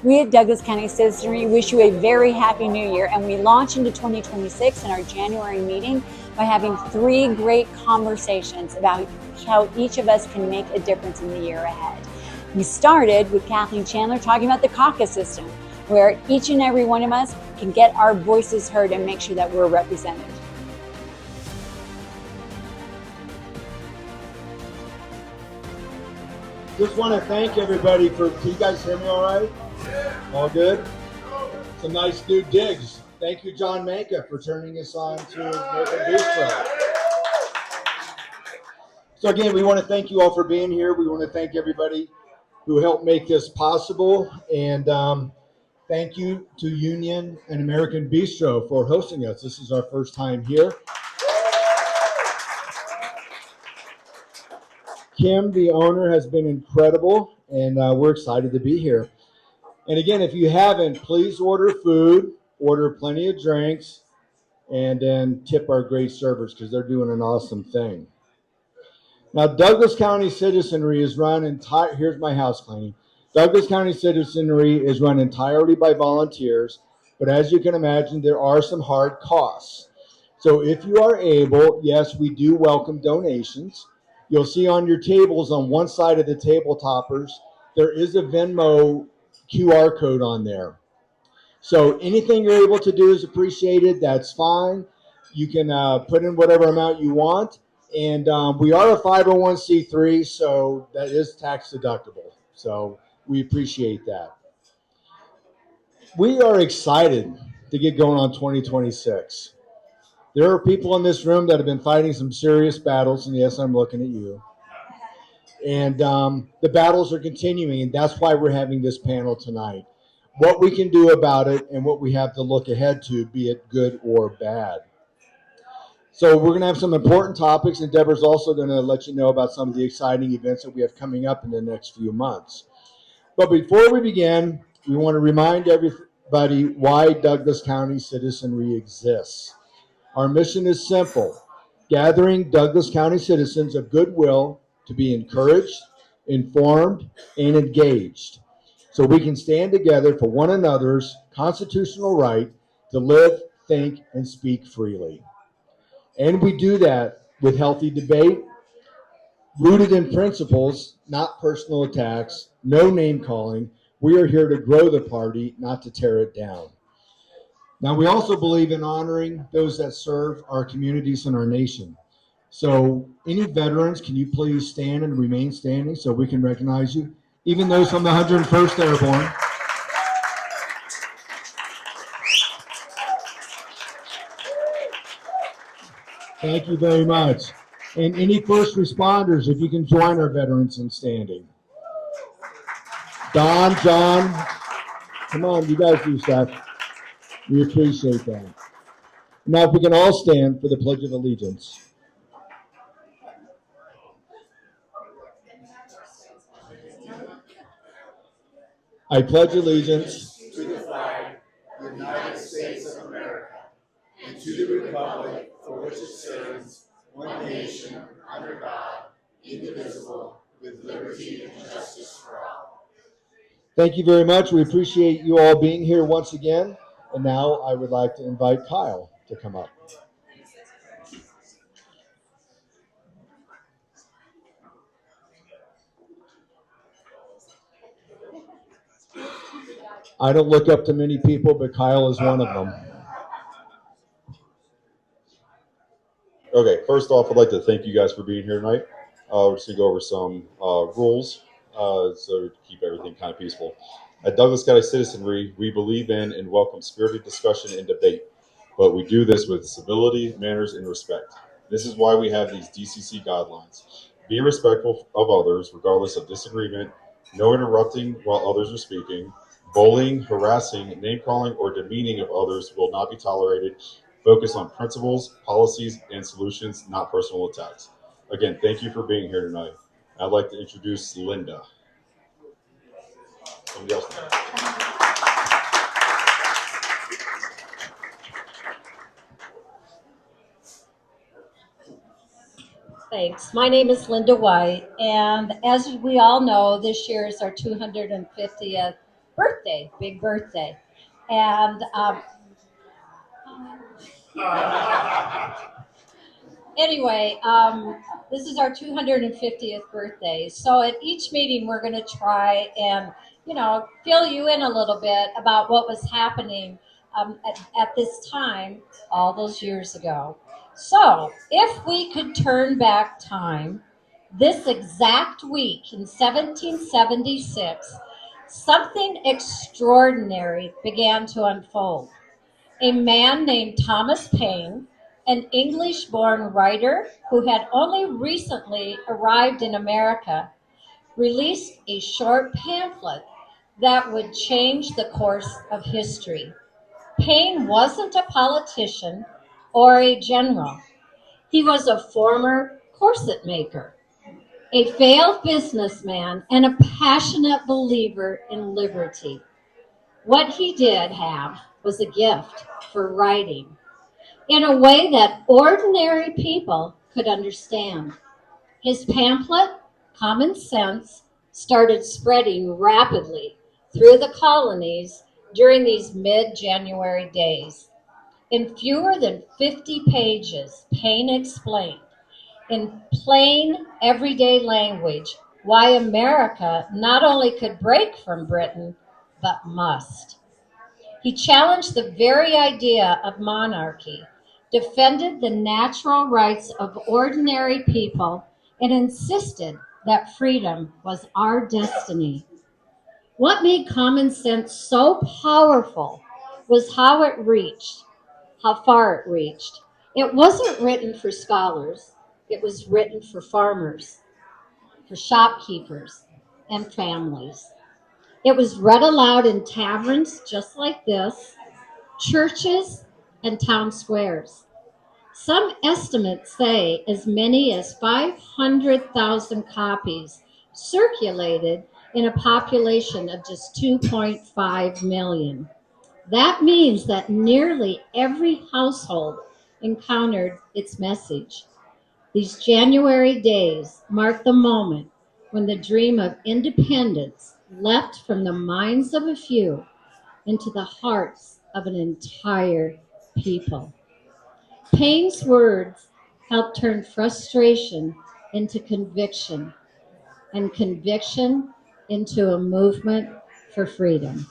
We at Douglas County Citizenry wish you a very happy new year, and we launch into 2026 in our January meeting by having 3 great conversations about how each of us can make a difference in the year ahead. We started with Kathleen and Chandler talking about the caucus system, where each and every one of us can get our voices heard and make sure that we're represented. Just want to thank everybody for, can you guys hear me all right? All good? Some nice new digs. Thank you, John Manka, for turning us on to American Bistro. So again, we want to thank you all for being here. We want to thank everybody who helped make this possible. And thank you to Union and American Bistro for hosting us. This is our first time here. Kim, the owner, has been incredible, and we're excited to be here. And again, if you haven't, please order food, order plenty of drinks, and then tip our great servers because they're doing an awesome thing. Now, Douglas County Citizenry is run here's my house cleaning. Douglas County Citizenry is run entirely by volunteers, but as you can imagine, there are some hard costs. So if you are able, yes, we do welcome donations. You'll see on your tables on one side of the table toppers, there is a Venmo QR code on there. So anything you're able to do is appreciated. That's fine. You can put in whatever amount you want. And we are a 501c3, so that is tax deductible. So we appreciate that. We are excited to get going on 2026. There are people in this room that have been fighting some serious battles, and yes, I'm looking at you. And the battles are continuing, and that's why we're having this panel tonight. What we can do about it and what we have to look ahead to, be it good or bad. So we're going to have some important topics, and Deborah's also going to let you know about some of the exciting events that we have coming up in the next few months. But before we begin, we want to remind everybody why Douglas County Citizenry exists. Our mission is simple: gathering Douglas County citizens of goodwill to be encouraged, informed, and engaged, so we can stand together for one another's constitutional right to live, think, and speak freely. And we do that with healthy debate, rooted in principles, not personal attacks, no name calling. We are here to grow the party, not to tear it down. Now, we also believe in honoring those that serve our communities and our nation. So any veterans, can you please stand and remain standing so we can recognize you? Even those from the 101st Airborne. Thank you very much. And any first responders, if you can join our veterans in standing. Don, John, come on, you guys do stuff. We appreciate that. Now, if we can all stand for the Pledge of Allegiance. I pledge allegiance to the flag of the United States of America and to the republic for which it stands, one nation, under God, indivisible, with liberty and justice for all. Thank you very much. We appreciate you all being here once again. And now I would like to invite Kyle to come up. I don't look up to many people, but Kyle is one of them. Okay, first off, I'd like to thank you guys for being here tonight. We're just going to go over some rules so to keep everything kind of peaceful. At Douglas County Citizenry, we believe in and welcome spirited discussion and debate, but we do this with civility, manners, and respect. This is why we have these DCC guidelines. Be respectful of others, regardless of disagreement, no interrupting while others are speaking, bullying, harassing, name-calling, or demeaning of others will not be tolerated. Focus on principles, policies, and solutions, not personal attacks. Again, thank you for being here tonight. I'd like to introduce Linda. Somebody else. Thanks. My name is Linda White, and as we all know, this year is our 250th birthday, big birthday. And anyway, this is our 250th birthday. So at each meeting, we're going to try and, fill you in a little bit about what was happening at this time all those years ago. So if we could turn back time, this exact week in 1776, something extraordinary began to unfold. A man named Thomas Paine, an English born writer who had only recently arrived in America, released a short pamphlet that would change the course of history. Paine wasn't a politician or a general. He was a former corset maker, a failed businessman, and a passionate believer in liberty. What he did have was a gift for writing in a way that ordinary people could understand. His pamphlet, Common Sense, started spreading rapidly through the colonies during these mid-January days. In fewer than 50 pages, Paine explained, in plain, everyday language, why America not only could break from Britain, but must. He challenged the very idea of monarchy, defended the natural rights of ordinary people, and insisted that freedom was our destiny. What made Common Sense so powerful was how far it reached. It wasn't written for scholars, it was written for farmers, for shopkeepers, and families. It was read aloud in taverns just like this, churches, and town squares. Some estimates say as many as 500,000 copies circulated in a population of just 2.5 million. That means that nearly every household encountered its message. These January days mark the moment when the dream of independence leapt from the minds of a few into the hearts of an entire people. Paine's words helped turn frustration into conviction, and conviction into a movement for freedom.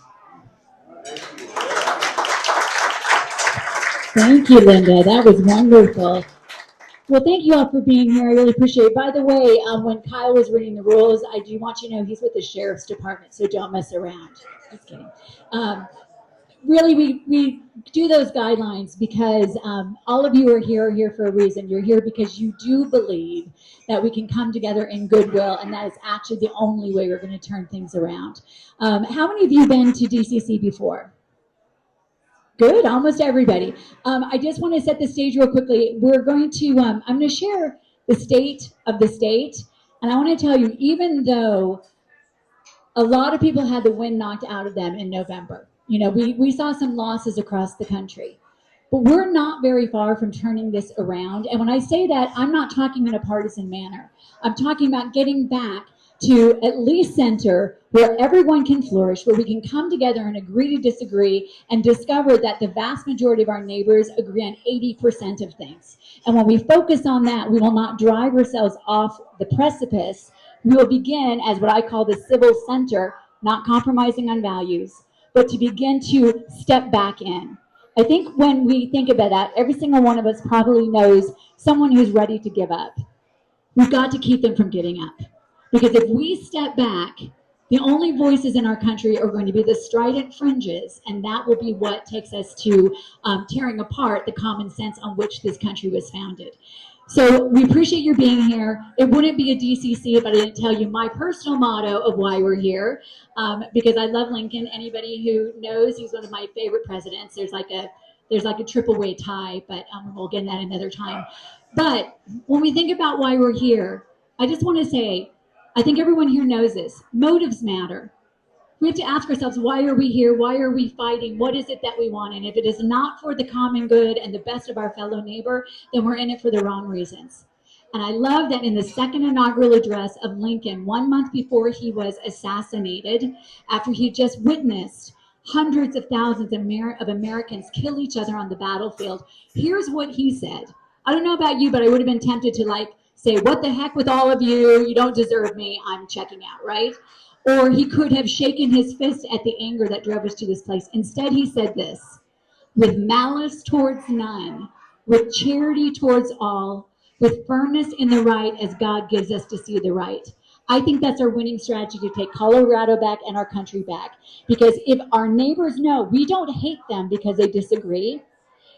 Thank you, Linda. That was wonderful. Well, thank you all for being here. I really appreciate it. By the way, when Kyle was reading the rules, I do want you to know he's with the Sheriff's Department, so don't mess around. Just kidding. Really, we do those guidelines because all of you are here for a reason. You're here because you do believe that we can come together in goodwill, and that is actually the only way we're going to turn things around. How many of you have been to DCC before? Good, almost everybody. I just want to set the stage real quickly. We're going to, I'm going to share the state of the state, and I want to tell you, even though a lot of people had the wind knocked out of them in November. We saw some losses across the country, but we're not very far from turning this around. And when I say that, I'm not talking in a partisan manner. I'm talking about getting back to at least center where everyone can flourish, where we can come together and agree to disagree and discover that the vast majority of our neighbors agree on 80% of things. And when we focus on that, we will not drive ourselves off the precipice. We will begin as what I call the civil center, not compromising on values, but to begin to step back in. I think when we think about that, every single one of us probably knows someone who's ready to give up. We've got to keep them from giving up. Because if we step back, the only voices in our country are going to be the strident fringes, and that will be what takes us to tearing apart the common sense on which this country was founded. So we appreciate your being here. It wouldn't be a DCC if I didn't tell you my personal motto of why we're here, because I love Lincoln. Anybody who knows, he's one of my favorite presidents. There's like a triple way tie, but we'll get in that another time. But when we think about why we're here, I just want to say, I think everyone here knows this. Motives matter. We have to ask ourselves, why are we here? Why are we fighting? What is it that we want? And if it is not for the common good and the best of our fellow neighbor, then we're in it for the wrong reasons. And I love that in the second inaugural address of Lincoln, 1 month before he was assassinated, after he just witnessed hundreds of thousands of Americans kill each other on the battlefield, here's what he said. I don't know about you, but I would have been tempted to say, what the heck with all of you? You don't deserve me. I'm checking out, right? Or he could have shaken his fist at the anger that drove us to this place. Instead, he said this: with malice towards none, with charity towards all, with firmness in the right as God gives us to see the right. I think that's our winning strategy to take Colorado back and our country back. Because if our neighbors know we don't hate them because they disagree,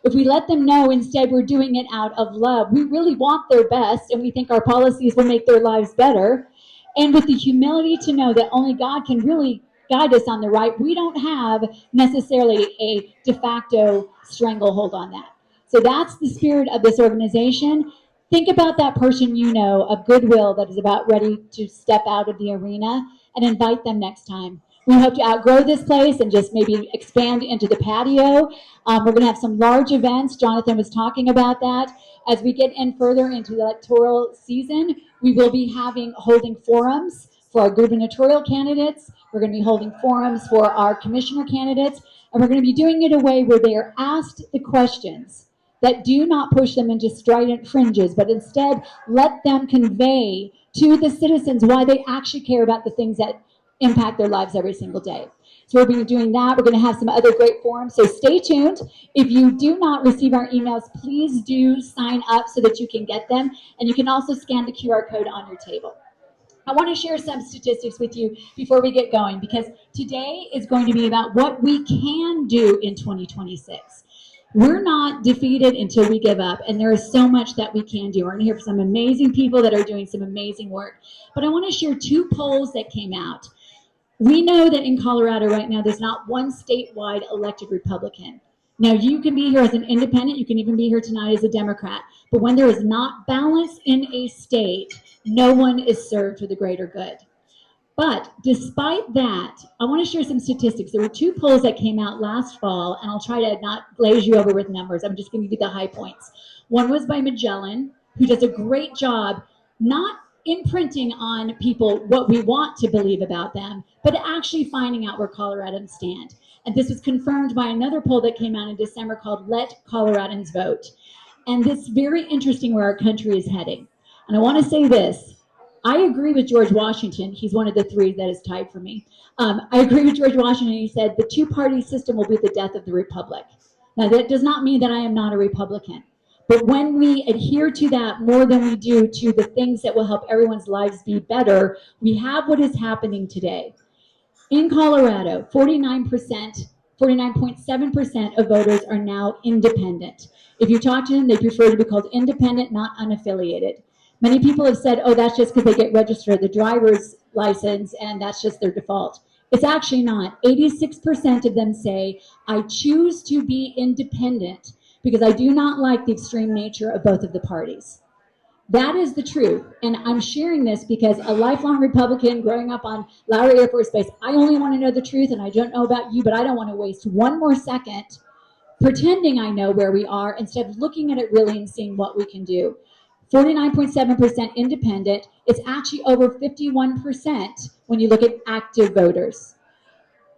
if we let them know instead we're doing it out of love, we really want their best and we think our policies will make their lives better, and with the humility to know that only God can really guide us on the right, we don't have necessarily a de facto stranglehold on that. So that's the spirit of this organization. Think about that person you know of goodwill that is about ready to step out of the arena and invite them next time. We hope to outgrow this place and just maybe expand into the patio. We're going to have some large events. Jonathan was talking about that. As we get in further into the electoral season, we will be holding forums for our gubernatorial candidates. We're going to be holding forums for our commissioner candidates. And we're going to be doing it in a way where they are asked the questions that do not push them into strident fringes, but instead let them convey to the citizens why they actually care about the things that impact their lives every single day. So we'll be doing that. We're going to have some other great forums. So stay tuned. If you do not receive our emails, please do sign up so that you can get them. And you can also scan the QR code on your table. I want to share some statistics with you before we get going, because today is going to be about what we can do in 2026. We're not defeated until we give up, and there is so much that we can do. We're going to hear from some amazing people that are doing some amazing work. But I want to share two polls that came out. We know that in Colorado right now, there's not one statewide elected Republican. Now, you can be here as an independent. You can even be here tonight as a Democrat. But when there is not balance in a state, no one is served for the greater good. But despite that, I want to share some statistics. There were two polls that came out last fall, and I'll try to not glaze you over with numbers. I'm just going to give you the high points. One was by Magellan, who does a great job not imprinting on people what we want to believe about them, but actually finding out where Coloradans stand. And this was confirmed by another poll that came out in December called Let Coloradans Vote. And it's very interesting where our country is heading. And I want to say this. I agree with George Washington. He's one of the three that is tied for me. I agree with George Washington. He said the two-party system will be the death of the republic. Now, that does not mean that I am not a Republican. But when we adhere to that more than we do to the things that will help everyone's lives be better, we have what is happening today. In Colorado, 49.7% of voters are now independent. If you talk to them, they prefer to be called independent, not unaffiliated. Many people have said, oh, that's just because they get registered the driver's license and that's just their default. It's actually not. 86% of them say, I choose to be independent because I do not like the extreme nature of both of the parties. That is the truth. And I'm sharing this because a lifelong Republican growing up on Lowry Air Force Base, I only want to know the truth, and I don't know about you, but I don't want to waste one more second pretending I know where we are instead of looking at it really and seeing what we can do. 49.7% independent. It's actually over 51% when you look at active voters.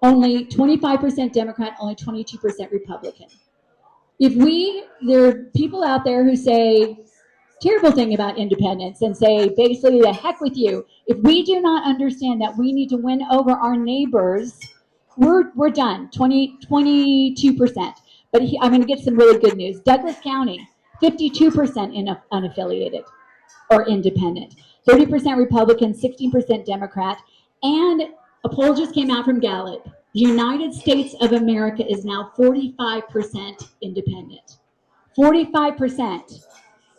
Only 25% Democrat, only 22% Republican. There are people out there who say terrible thing about independence and say basically the heck with you. If we do not understand that we need to win over our neighbors, we're done. 22%. But I'm going to get some really good news. Douglas County, 52% unaffiliated or independent, 30% Republican, 16% Democrat, and a poll just came out from Gallup. The United States of America is now 45% independent. 45%.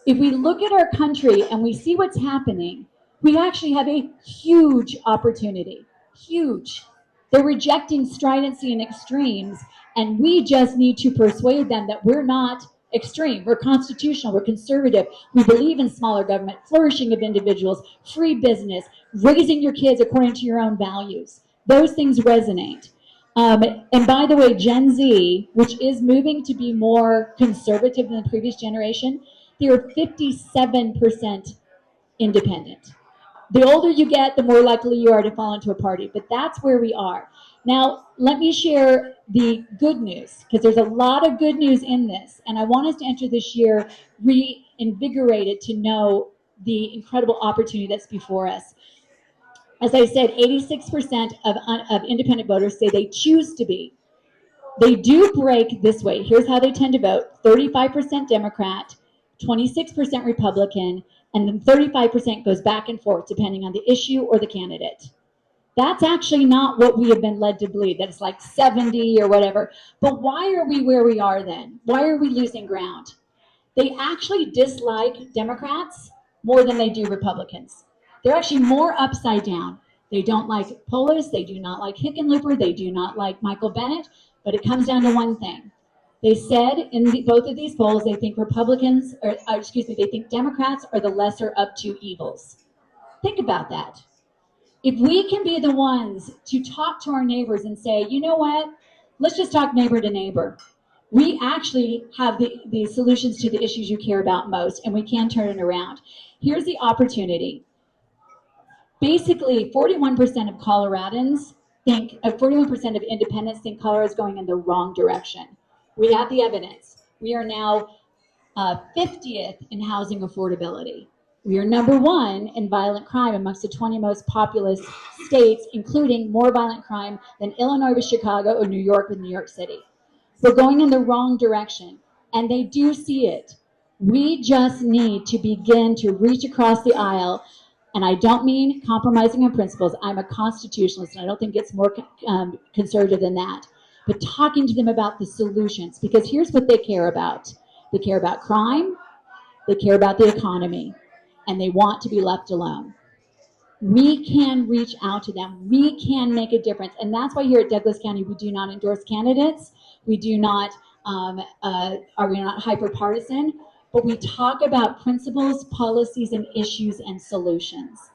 If we look at our country and we see what's happening, we actually have a huge opportunity. Huge. They're rejecting stridency and extremes, and we just need to persuade them that we're not extreme. We're constitutional. We're conservative. We believe in smaller government, flourishing of individuals, free business, raising your kids according to your own values. Those things resonate. And by the way, Gen Z, which is moving to be more conservative than the previous generation, they are 57% independent. The older you get, the more likely you are to fall into a party, but that's where we are. Now, let me share the good news, because there's a lot of good news in this, and I want us to enter this year reinvigorated to know the incredible opportunity that's before us. As I said, 86% of independent voters say they choose to be. They do break this way. Here's how they tend to vote: 35% Democrat, 26% Republican, and then 35% goes back and forth depending on the issue or the candidate. That's actually not what we have been led to believe, that it's like 70 or whatever. But why are we where we are then? Why are we losing ground? They actually dislike Democrats more than they do Republicans. They're actually more upside down. They don't like Polis, they do not like Hickenlooper, they do not like Michael Bennet, but it comes down to one thing. They said in both of these polls, they think they think Democrats are the lesser of two evils. Think about that. If we can be the ones to talk to our neighbors and say, you know what, let's just talk neighbor to neighbor. We actually have the solutions to the issues you care about most, and we can turn it around. Here's the opportunity. Basically, 41% of Coloradans think, 41% of independents think Colorado is going in the wrong direction. We have the evidence. We are now 50th in housing affordability. We are number 1 in violent crime amongst the 20 most populous states, including more violent crime than Illinois with Chicago or New York with New York City. We're going in the wrong direction, and they do see it. We just need to begin to reach across the aisle, and I don't mean compromising on principles. I'm a constitutionalist, and I don't think it's more conservative than that. But talking to them about the solutions, because here's what they care about. They care about crime, they care about the economy, and they want to be left alone. We can reach out to them. We can make a difference. And that's why here at Douglas County, we do not endorse candidates. We do not, we're not hyper partisan, but we talk about principles, policies, and issues and solutions.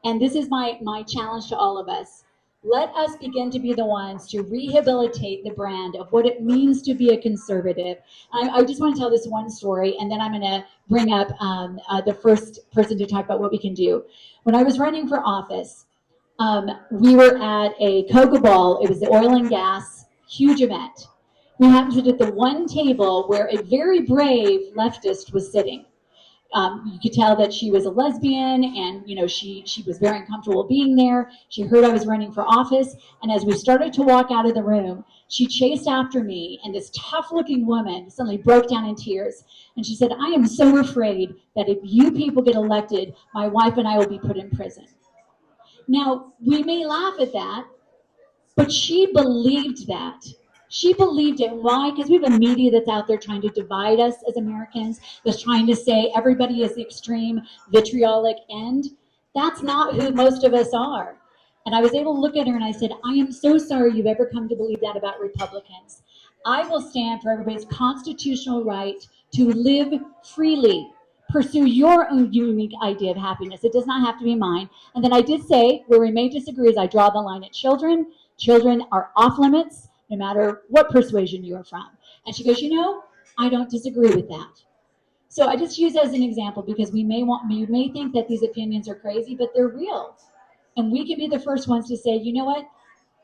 And this is my challenge to all of us. Let us begin to be the ones to rehabilitate the brand of what it means to be a conservative. I just want to tell this one story, and then I'm going to bring up the first person to talk about what we can do. When I was running for office, we were at a Coca Ball. It was the oil and gas, huge event. We happened to sit at the one table where a very brave leftist was sitting. You could tell that she was a lesbian, and she was very uncomfortable being there. She heard I was running for office, and as we started to walk out of the room, she chased after me, and this tough-looking woman suddenly broke down in tears, and she said, "I am so afraid that if you people get elected, my wife and I will be put in prison." Now, we may laugh at that, but she believed that. She believed it. Why? Because we have a media that's out there trying to divide us as Americans, that's trying to say everybody is the extreme vitriolic end. That's not who most of us are. And I was able to look at her and I said, I am so sorry you've ever come to believe that about Republicans. I will stand for everybody's constitutional right to live freely. Pursue your own unique idea of happiness. It does not have to be mine. And then I did say, where we may disagree is I draw the line at children. Children are off limits, no matter what persuasion you are from. And she goes, I don't disagree with that. So I just use that as an example because you may think that these opinions are crazy, but they're real. And we can be the first ones to say, you know what?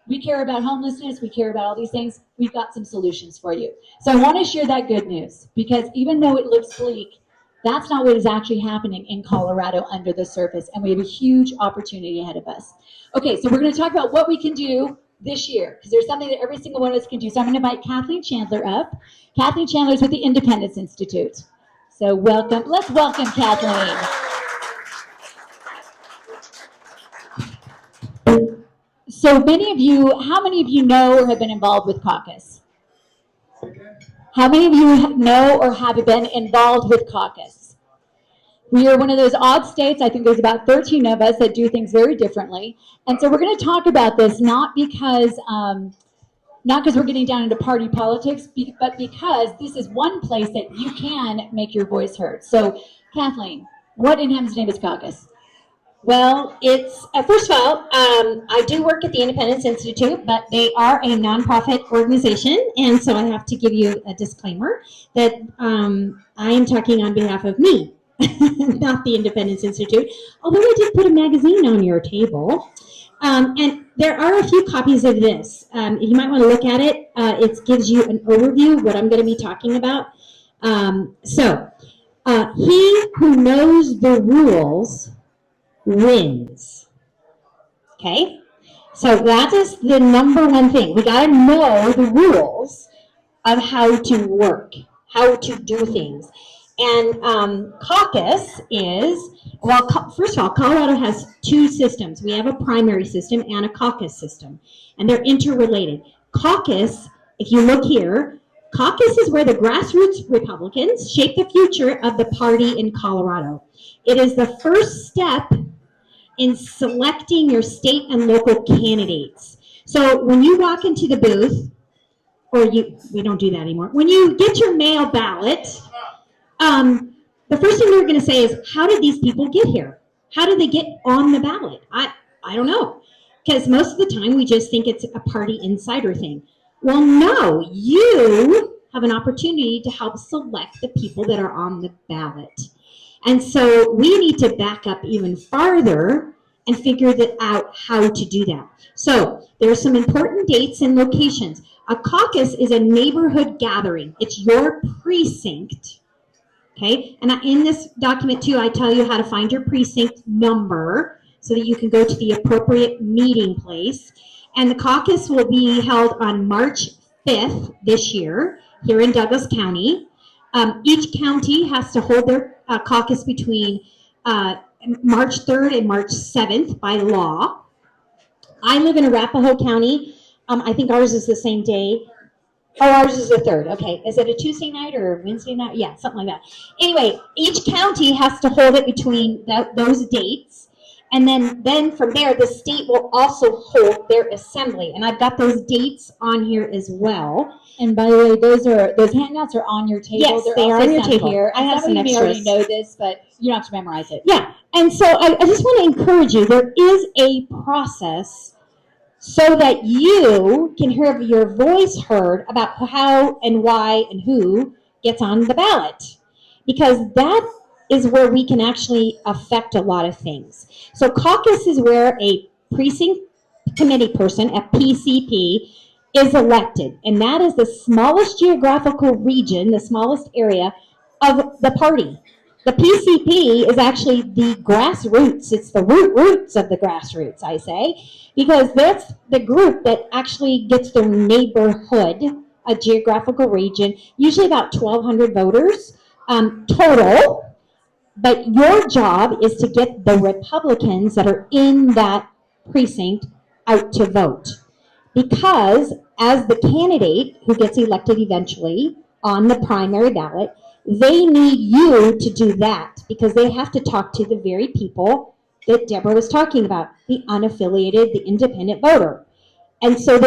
We care about homelessness. We care about all these things. We've got some solutions for you. So I want to share that good news because even though it looks bleak, that's not what is actually happening in Colorado under the surface. And we have a huge opportunity ahead of us. Okay, so we're going to talk about what we can do this year, because there's something that every single one of us can do. So I'm going to invite Kathleen Chandler up. Kathleen Chandler is with the Independence Institute. So welcome. Let's welcome Kathleen. So how many of you know or have been involved with caucus? How many of you know or have been involved with caucus? We are one of those odd states. I think there's about 13 of us that do things very differently. And so we're going to talk about this not because we're getting down into party politics, but because this is one place that you can make your voice heard. So, Kathleen, what in heaven's name is caucus? Well, it's first of all, I do work at the Independence Institute, but they are a nonprofit organization, and so I have to give you a disclaimer that I am talking on behalf of me. not the Independence Institute, although I did put a magazine on your table. And there are a few copies of this. You might want to look at it. It gives you an overview of what I'm going to be talking about. He who knows the rules wins. Okay? So that is the number one thing. We got to know the rules of how to work, how to do things. And caucus is, well, first of all, Colorado has two systems. We have a primary system and a caucus system, and they're interrelated. Caucus, if you look here, caucus is where the grassroots Republicans shape the future of the party in Colorado. It is the first step in selecting your state and local candidates. So when you walk into the booth, we don't do that anymore. When you get your mail ballot, the first thing you're going to say is, how did these people get here? How did they get on the ballot? I don't know. Because most of the time we just think it's a party insider thing. Well, no, you have an opportunity to help select the people that are on the ballot. And so we need to back up even farther and figure out how to do that. So there are some important dates and locations. A caucus is a neighborhood gathering. It's your precinct. Okay, and in this document too, I tell you how to find your precinct number so that you can go to the appropriate meeting place. And the caucus will be held on March 5th this year here in Douglas County. Each county has to hold their caucus between March 3rd and March 7th by law. I live in Arapahoe County. I think ours is the same day. Oh, ours is the 3rd. Okay. Is it a Tuesday night or a Wednesday night? Yeah, something like that. Anyway, each county has to hold it between those dates. And then from there, the state will also hold their assembly. And I've got those dates on here as well. And by the way, those handouts are on your table. Yes, they are on your table. Here. I have some extras. You may already know this, but you don't have to memorize it. Yeah. And so I just want to encourage you. There is a process so that you can hear your voice heard about how and why and who gets on the ballot. Because that is where we can actually affect a lot of things. So caucus is where a precinct committee person, a PCP, is elected. And that is the smallest geographical region, the smallest area of the party. The PCP is actually the grassroots. It's the roots of the grassroots, I say, because that's the group that actually gets their neighborhood, a geographical region, usually about 1,200 voters total. But your job is to get the Republicans that are in that precinct out to vote. Because as the candidate who gets elected eventually on the primary ballot, they need you to do that because they have to talk to the very people that Deborah was talking about, the unaffiliated, the independent voter. And so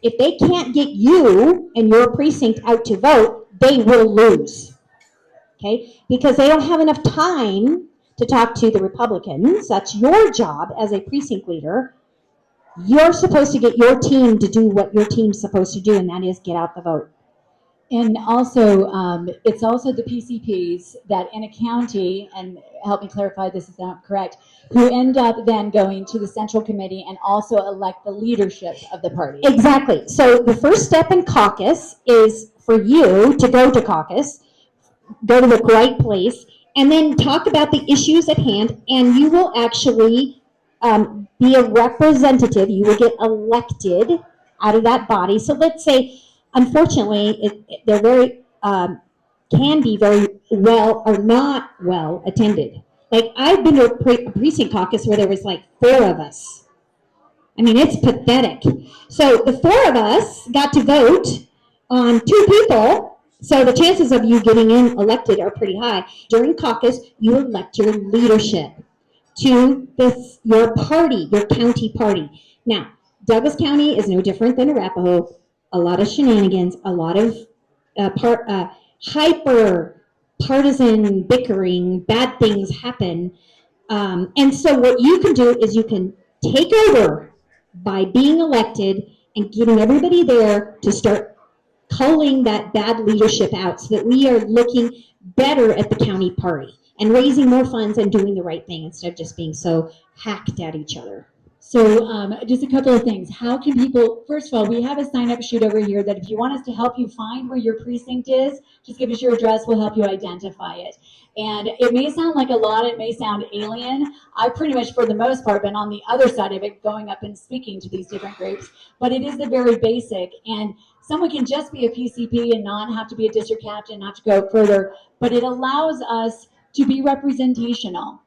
if they can't get you and your precinct out to vote, they will lose. Okay? Because they don't have enough time to talk to the Republicans. That's your job as a precinct leader. You're supposed to get your team to do what your team's supposed to do, and that is get out the vote. And also, it's also the PCPs that in a county, and help me clarify this is not correct, who end up then going to the central committee and also elect the leadership of the party. Exactly. So the first step in caucus is for you to go to caucus, go to the right place, and then talk about the issues at hand, and you will actually be a representative. You will get elected out of that body. So let's say, unfortunately, they're very, can be very well or not well attended. Like I've been to a precinct caucus where there was like 4 of us. I mean, it's pathetic. So the 4 of us got to vote on 2 people. So the chances of you getting elected are pretty high. During caucus, you elect your leadership to your party, your county party. Now, Douglas County is no different than Arapahoe. A lot of shenanigans, a lot of hyper partisan bickering, bad things happen. And so what you can do is you can take over by being elected and getting everybody there to start culling that bad leadership out so that we are looking better at the county party and raising more funds and doing the right thing instead of just being so hacked at each other. So just a couple of things. How can people, first of all, we have a sign-up sheet over here that if you want us to help you find where your precinct is, just give us your address, we'll help you identify it. And it may sound like a lot, it may sound alien. I pretty much, for the most part, been on the other side of it, going up and speaking to these different groups. But it is the very basic, and someone can just be a PCP and not have to be a district captain, not to go further, but it allows us to be representational.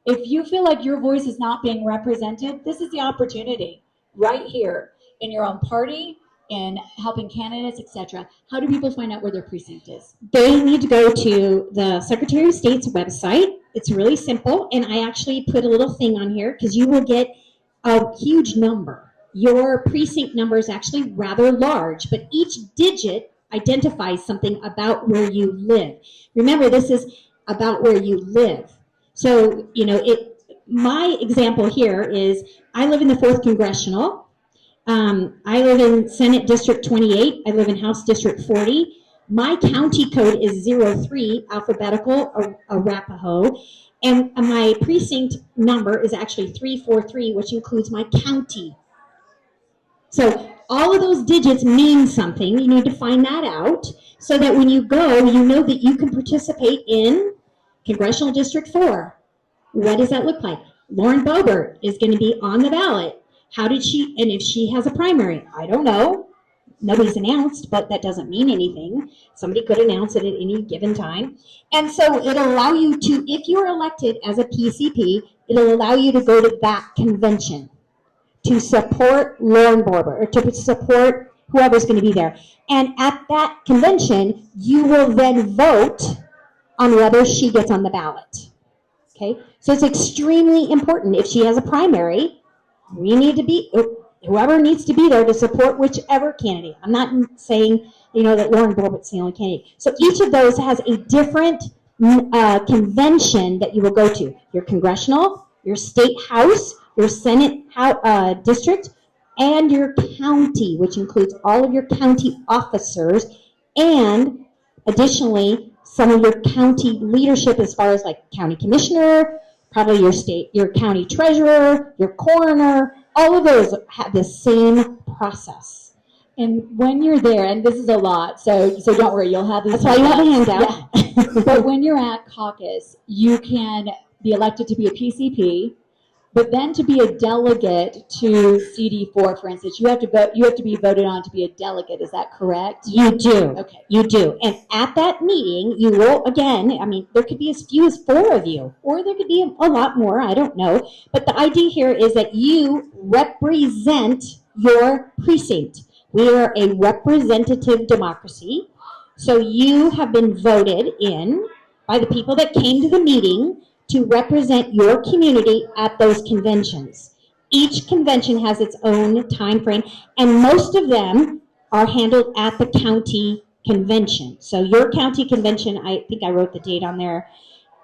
If you feel like your voice is not being represented, this is the opportunity right here in your own party, in helping candidates, etc. How do people find out where their precinct is? They need to go to the Secretary of State's website. It's really simple, and I actually put a little thing on here because you will get a huge number. Your precinct number is actually rather large, but each digit identifies something about where you live. Remember, this is about where you live. So, you know, my example here is I live in the 4th Congressional. I live in Senate District 28. I live in House District 40. My county code is 03, alphabetical Arapaho. And my precinct number is actually 343, which includes my county. So all of those digits mean something. You need to find that out so that when you go, you know that you can participate in Congressional District 4. What does that look like? Lauren Boebert is going to be on the ballot. How did she, and if she has a primary, I don't know. Nobody's announced, but that doesn't mean anything. Somebody could announce it at any given time. And so it'll allow you to, if you're elected as a PCP, it'll allow you to go to that convention to support Lauren Boebert, or to support whoever's going to be there. And at that convention, you will then vote on whether she gets on the ballot. Okay, so it's extremely important. If she has a primary, we need to be, whoever needs to be there to support whichever candidate. I'm not saying, you know, that Lauren Boebert's the only candidate. So each of those has a different convention that you will go to. Your congressional, your state house, your Senate district, and your county, which includes all of your county officers, and additionally, some of your county leadership as far as like county commissioner, probably your county treasurer, your coroner, all of those have the same process. And when you're there, and this is a lot, so don't worry, you'll have these. That's why you have a handout. Yeah. But when you're at caucus, you can be elected to be a PCP, but then to be a delegate to CD4, for instance, you have to vote. You have to be voted on to be a delegate. Is that correct? You do. Okay. You do. And at that meeting, you will, again, I mean, there could be as few as 4 of you, or there could be a lot more, I don't know. But the idea here is that you represent your precinct. We are a representative democracy. So you have been voted in by the people that came to the meeting to represent your community at those conventions. Each convention has its own time frame, and most of them are handled at the county convention. So your county convention, I think I wrote the date on there,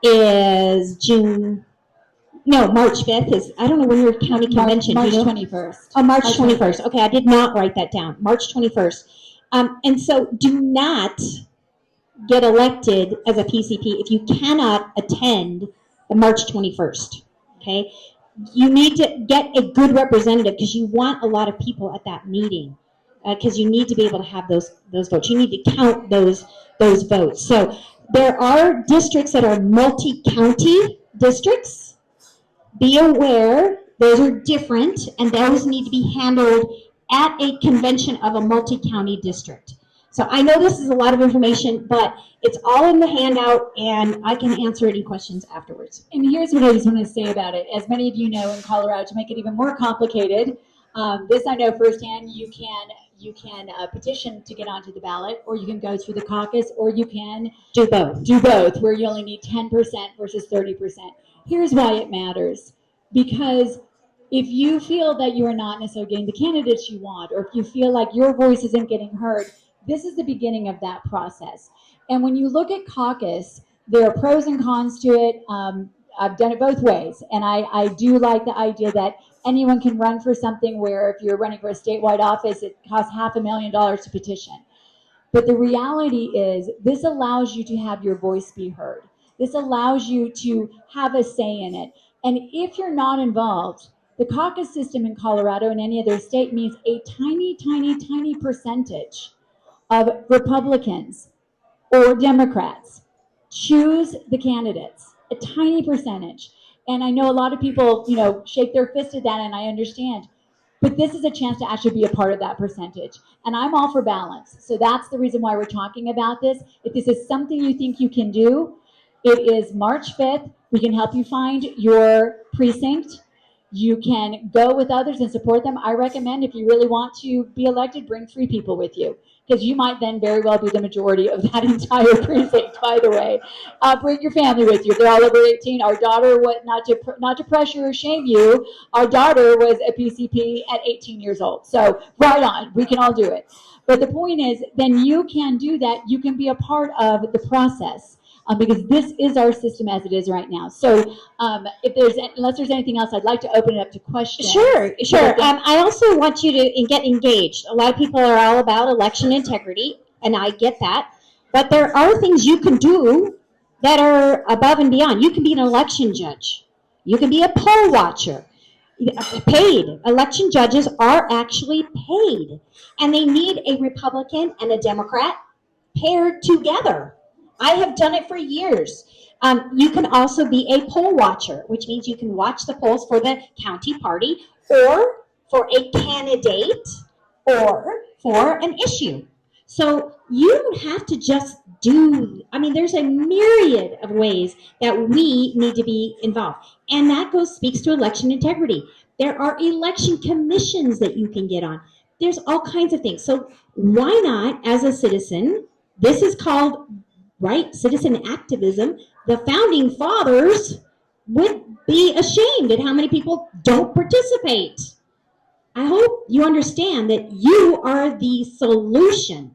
is March 5th is, I don't know when your county convention. March 21st. Oh, March 21st. Okay, I did not write that down. March 21st. And so do not get elected as a PCP if you cannot attend the March 21st, okay? You need to get a good representative because you want a lot of people at that meeting because you need to be able to have those votes. You need to count those votes. So there are districts that are multi-county districts. Be aware, those are different, and those need to be handled at a convention of a multi-county district. So I know this is a lot of information, but it's all in the handout, and I can answer any questions afterwards. And here's what I just want to say about it. As many of you know, in Colorado, to make it even more complicated, this I know firsthand, you can petition to get onto the ballot, or you can go through the caucus, or you can do both. Do both, where you only need 10% versus 30%. Here's why it matters. Because if you feel that you are not necessarily getting the candidates you want, or if you feel like your voice isn't getting heard, this is the beginning of that process. And when you look at caucus, there are pros and cons to it. I've done it both ways. And I do like the idea that anyone can run for something where if you're running for a statewide office, it costs $500,000 to petition. But the reality is this allows you to have your voice be heard. This allows you to have a say in it. And if you're not involved, the caucus system in Colorado and any other state means a tiny, tiny, tiny percentage of Republicans or Democrats choose the candidates, a tiny percentage. And I know a lot of people, shake their fist at that, and I understand. But this is a chance to actually be a part of that percentage. And I'm all for balance. So that's the reason why we're talking about this. If this is something you think you can do, it is March 5th. We can help you find your precinct. You can go with others and support them. I recommend, if you really want to be elected, bring 3 people with you, because you might then very well be the majority of that entire precinct, by the way. Bring your family with you. They're all over 18. Our daughter, not to pressure or shame you, our daughter was a PCP at 18 years old. So right on, we can all do it. But the point is, then you can do that. You can be a part of the process. Because this is our system as it is right now. So unless there's anything else, I'd like to open it up to questions. Sure. I also want you to get engaged. A lot of people are all about election integrity, and I get that. But there are things you can do that are above and beyond. You can be an election judge. You can be a poll watcher. Paid. Election judges are actually paid. And they need a Republican and a Democrat paired together. I have done it for years. You can also be a poll watcher, which means you can watch the polls for the county party or for a candidate or for an issue. So you don't have to just there's a myriad of ways that we need to be involved. And that speaks to election integrity. There are election commissions that you can get on. There's all kinds of things. So why not, as a citizen, this is called citizen activism. The founding fathers would be ashamed at how many people don't participate. I hope you understand that you are the solution.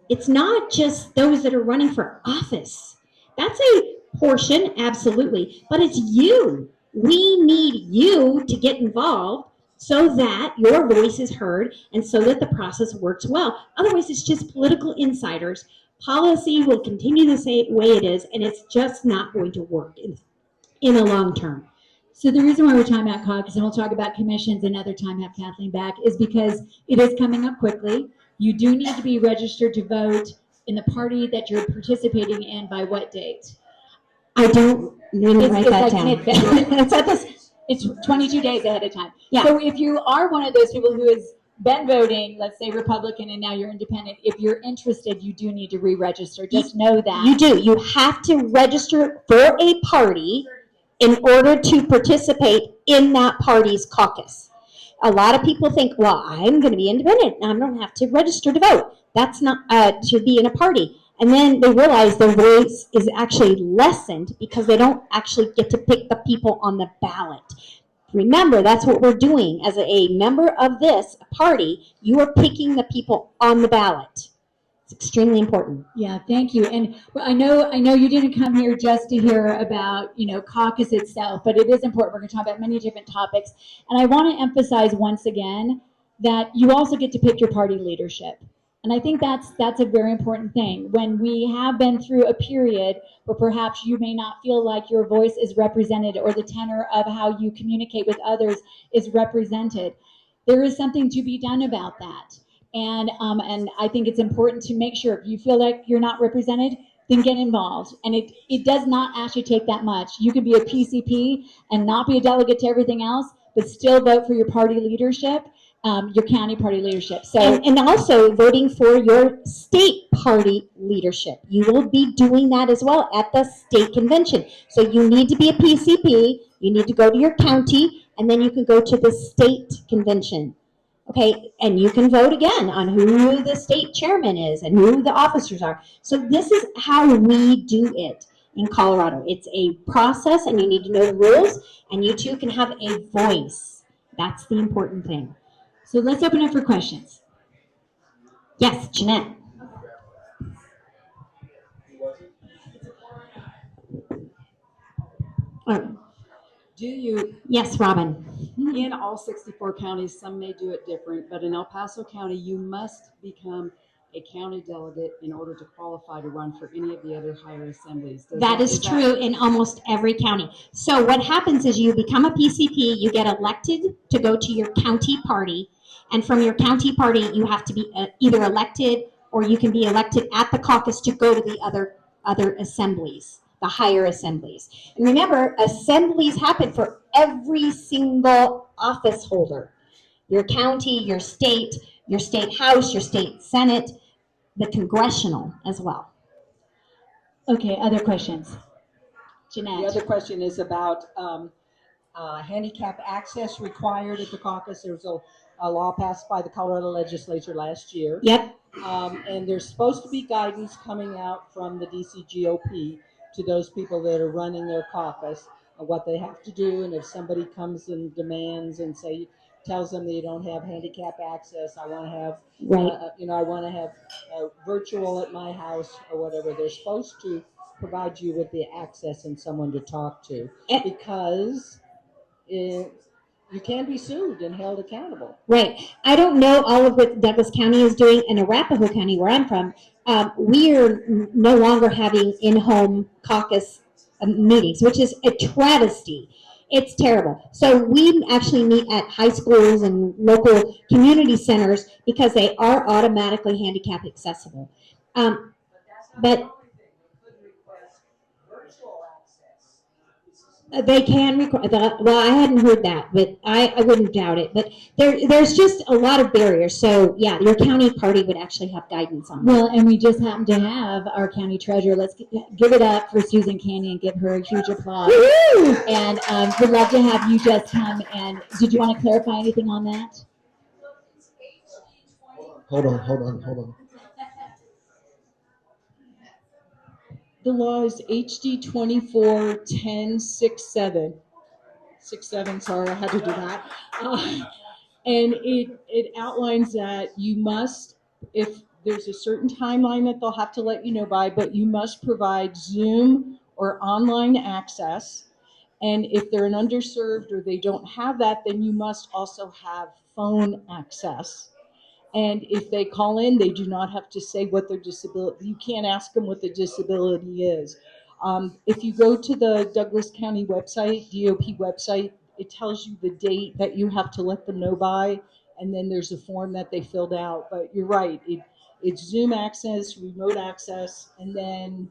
It's not just those that are running for office. That's a portion, absolutely, but it's you. We need you to get involved so that your voice is heard and so that the process works well. Otherwise, it's just political insiders. Policy will continue the same way it is, and it's just not going to work in the long term. So the reason why we're talking about caucus, and we'll talk about commissions another time, have Kathleen back, is because it is coming up quickly. You do need to be registered to vote in the party that you're participating in by what date? I don't really write that down. It's 22 days ahead of time. Yeah. So if you are one of those people who has been voting, let's say Republican, and now you're independent, if you're interested, you do need to re-register. Just know that. You do. You have to register for a party in order to participate in that party's caucus. A lot of people think, well, I'm going to be independent and I don't have to register to vote. That's not to be in a party. And then they realize their voice is actually lessened because they don't actually get to pick the people on the ballot. Remember, that's what we're doing. As a member of this party, you are picking the people on the ballot. It's extremely important. Yeah, thank you. And I know you didn't come here just to hear about, caucus itself, but it is important. We're going to talk about many different topics. And I want to emphasize once again that you also get to pick your party leadership. And I think that's a very important thing. When we have been through a period where perhaps you may not feel like your voice is represented or the tenor of how you communicate with others is represented, there is something to be done about that. And I think it's important to make sure if you feel like you're not represented, then get involved. And it does not actually take that much. You could be a PCP and not be a delegate to everything else, but still vote for your party leadership, your county party leadership. So and also voting for your state party leadership. You will be doing that as well at the state convention. So you need to be a PCP, you need to go to your county, and then you can go to the state convention. Okay, and you can vote again on who the state chairman is and who the officers are. So this is how we do it in Colorado. It's a process, and you need to know the rules, and you too can have a voice. That's the important thing. So let's open up for questions. Yes, Jeanette. Do you, Yes, Robin. in all 64 counties, some may do it different, but in El Paso County, you must become a county delegate in order to qualify to run for any of the other higher assemblies. That is true in almost every county. So what happens is you become a PCP, you get elected to go to your county party, and from your county party, you have to be either elected or you can be elected at the caucus to go to the other assemblies, the higher assemblies. And remember, assemblies happen for every single office holder. Your county, your state house, your state senate, the congressional as well. Okay, other questions? Jeanette. The other question is about handicap access required at the caucus. There was a law passed by the Colorado legislature last year. Yep. And there's supposed to be guidance coming out from the DC GOP to those people that are running their caucus of what they have to do. And if somebody comes and demands and tells them they don't have handicap access, I want to have, I want to have virtual at my house or whatever, they're supposed to provide you with the access and someone to talk to, because you can be sued and held accountable. Right. I don't know all of what Douglas County is doing. In Arapahoe County, where I'm from, we are no longer having in-home caucus meetings, which is a travesty. It's terrible. So we actually meet at high schools and local community centers because they are automatically handicap accessible. But they can require that. Well, I hadn't heard that, but I wouldn't doubt it. But there's just a lot of barriers. So yeah, your county party would actually have guidance on that. Well, and we just happen to have our county treasurer. Let's give it up for Susan Candy and give her a huge applause. Woo-hoo! And we'd love to have you just come. And did you want to clarify anything on that? Hold on. The law is HD 24-10-67. 67, sorry, I had to do that. And it outlines that you must, if there's a certain timeline that they'll have to let you know by, but you must provide Zoom or online access. And if they're an underserved or they don't have that, then you must also have phone access. And if they call in, they do not have to say what their disability, you can't ask them what the disability is. If you go to the Douglas County website, DOP website, it tells you the date that you have to let them know by, and then there's a form that they filled out. But you're right, it's Zoom access, remote access, and then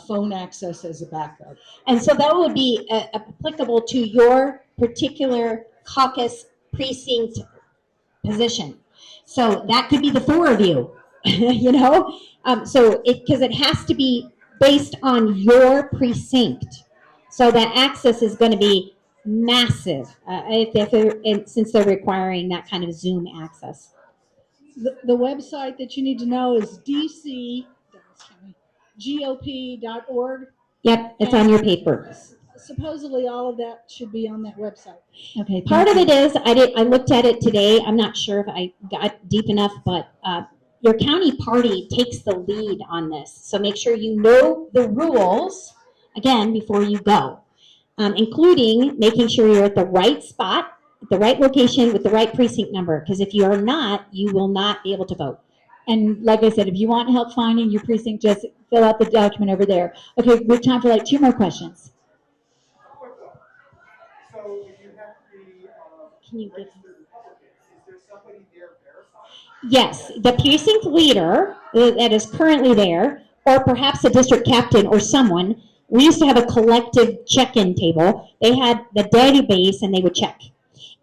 phone access as a backup. And so that would be applicable to your particular caucus precinct position. So that could be the four of you, So because it has to be based on your precinct. So that access is going to be massive since they're requiring that kind of Zoom access. The website that you need to know is dcgop.org. Yep, it's on your paper. Supposedly all of that should be on that website. Okay. Part of it is, I looked at it today. I'm not sure if I got deep enough, but your county party takes the lead on this. So make sure you know the rules, again, before you go, including making sure you're at the right spot, at the right location with the right precinct number. Because if you are not, you will not be able to vote. And like I said, if you want help finding your precinct, just fill out the document over there. Okay, we have time for like 2 more questions. So if you have to be registered Republican, is there somebody there verifying? Yes, the precinct leader that is currently there, or perhaps a district captain or someone. We used to have a collective check-in table. They had the database and they would check.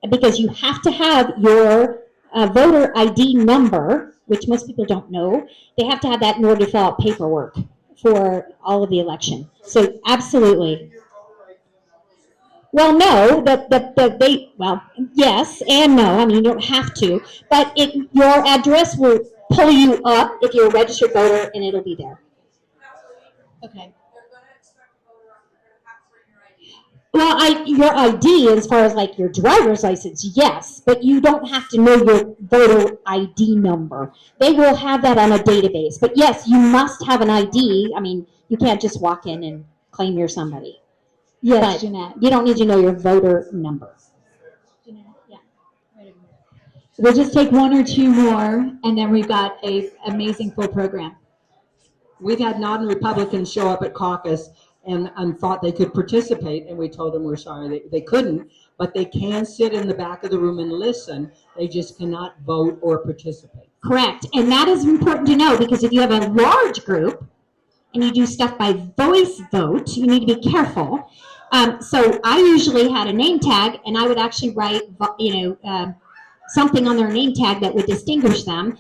Because you have to have your voter ID number, which most people don't know. They have to have that in order to fill out paperwork for all of the election. So absolutely. Well, no, well, yes and no. I mean, you don't have to, but your address will pull you up if you're a registered voter, and it'll be there. Okay. Well, your ID, as far as like your driver's license, yes, but you don't have to know your voter ID number. They will have that on a database, but yes, you must have an ID. I mean, you can't just walk in and claim you're somebody. Yes, but Jeanette. You don't need to know your voter number. Jeanette, yeah. Right over We'll just take one or two more, and then we've got a amazing full program. We've had non-Republicans show up at caucus and thought they could participate, and we told them we're sorry they couldn't, but they can sit in the back of the room and listen. They just cannot vote or participate. Correct. And that is important to know, because if you have a large group and you do stuff by voice vote, you need to be careful. So I usually had a name tag, and I would actually write, something on their name tag that would distinguish them,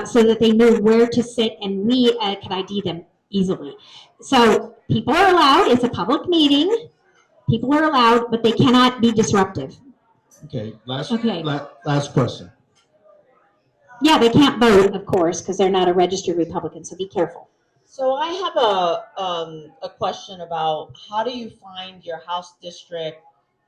so that they knew where to sit, and we could ID them easily. So people are allowed. It's a public meeting. People are allowed, but they cannot be disruptive. Okay, last question. Yeah, they can't vote, of course, because they're not a registered Republican, so be careful. So I have a question about, how do you find your House district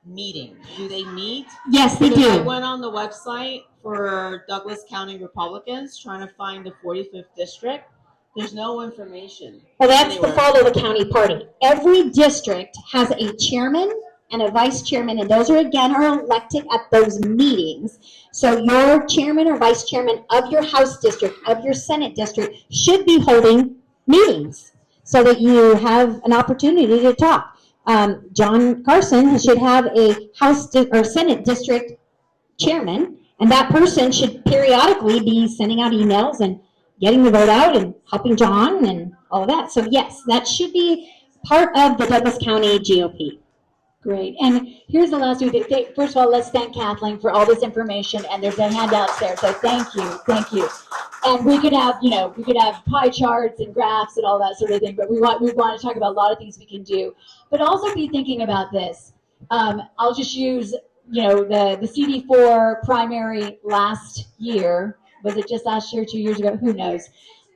meeting? Do they meet? Yes, they Because I do. went on the website for Douglas County Republicans trying to find the 45th district. There's no information. Well, that's anywhere. the fault of the county party. Every district has a chairman and a vice chairman, and those are elected at those meetings. So your chairman or vice chairman of your House district, of your Senate district, should be holding meetings so that you have an opportunity to talk. John Carson should have a House or Senate district chairman, and that person should periodically be sending out emails and getting the vote out and helping John and all of that. So yes, that should be part of the Douglas County GOP. Great. And here's the last thing. First of all, let's thank Kathleen for all this information, and there's a handouts there. So thank you. And we could have, pie charts and graphs and all that sort of thing, but we want to talk about a lot of things we can do. But also be thinking about this. I'll just use, the CD4 primary last year. Was it just last year, 2 years ago? Who knows?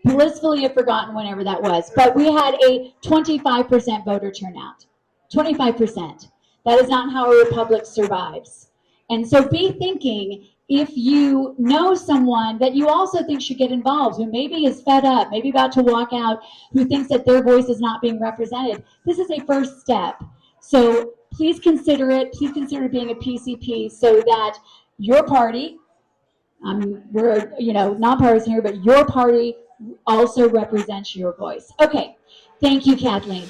Blissfully have forgotten whenever that was. But we had a 25% voter turnout. 25%. That is not how a republic survives. And so be thinking, if you know someone that you also think should get involved, who maybe is fed up, maybe about to walk out, who thinks that their voice is not being represented, this is a first step. So please consider it. Please consider being a PCP so that your party, we're nonpartisan here, but your party also represents your voice. Okay, thank you, Kathleen.